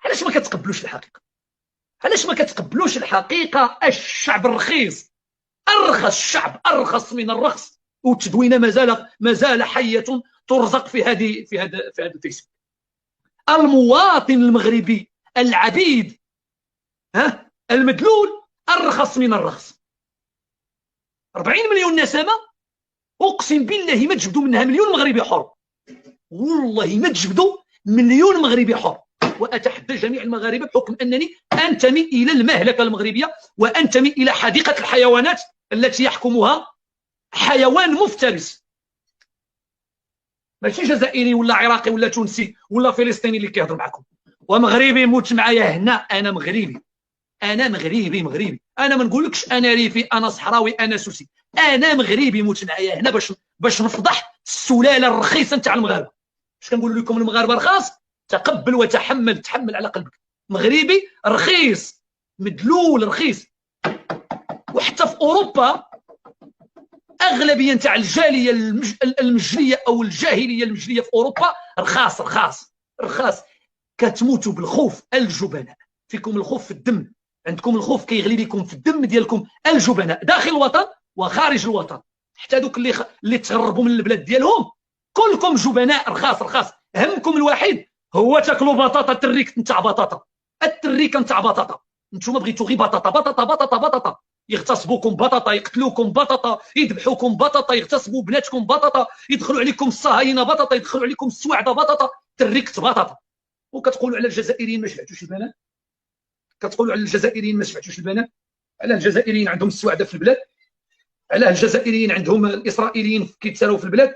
علاش ما كتقبلوش الحقيقه؟ علاش ما كتقبلوش الحقيقه؟ الشعب الرخيص، ارخص الشعب، ارخص من الرخص، والتدوينه ما زال حيه ترزق في هذا الفيسبوك. المواطن المغربي العبيد، المدلول، ارخص من الرخص. 40 مليون نسمه، اقسم بالله ما تجبدوا منها مليون مغربي حر، والله ما تجبدوا مليون مغربي حر. واتحدى جميع المغاربه بحكم انني انتمي الى المهلكه المغربيه، وانتمي الى حديقه الحيوانات التي يحكمها حيوان مفترس، ماشي جزائري ولا عراقي ولا تونسي ولا فلسطيني اللي كيهضر معكم. ومغربي موت معايا هنا، انا مغربي، انا مغربي. انا ما نقولكش انا ريفي، انا صحراوي، انا سوسي، انا مغربي. موت معايا هنا باش نفضح السلاله الرخيصه نتاع المغاربه. اش كنقول لكم؟ المغاربه رخاص، تقبل وتحمل، تحمل على قلبك. مغربي رخيص، مدلول رخيص. وحتى في اوروبا اغلبيه نتاع الجاليه المجليه او الجاهليه المجليه في اوروبا رخاص رخاص رخاص. كتموتوا بالخوف، الجبناء. فيكم الخوف في الدم، عندكم الخوف كيغلي بكم في الدم ديالكم، الجبناء داخل الوطن وخارج الوطن. حتى دوك اللي تهربوا من البلاد ديالهم كلكم جبناء رخاص رخاص. همكم الوحيد هو تاكلوا بطاطا، تريك نتاع بطاطا، التريكه نتاع بطاطا. انتم بغيتوا غير بطاطا بطاطا بطاطا بطاطا. يغتصبوكم بطاطا، يقتلوكم بطاطا، يذبحوكم بطاطا، يغتصبوا بناتكم بطاطا، يدخلوا عليكم الصهاينه بطاطا، يدخلوا عليكم السواعده بطاطا، تريكه بطاطا. وكتقولوا على الجزائريين ما شبعتوش البنات، كتقولوا على الجزائريين ما شبعتوش البنات. علاه الجزائريين عندهم السواعده في البلاد؟ علاه الجزائريين عندهم الاسرائيليين كيتسالاو في البلاد؟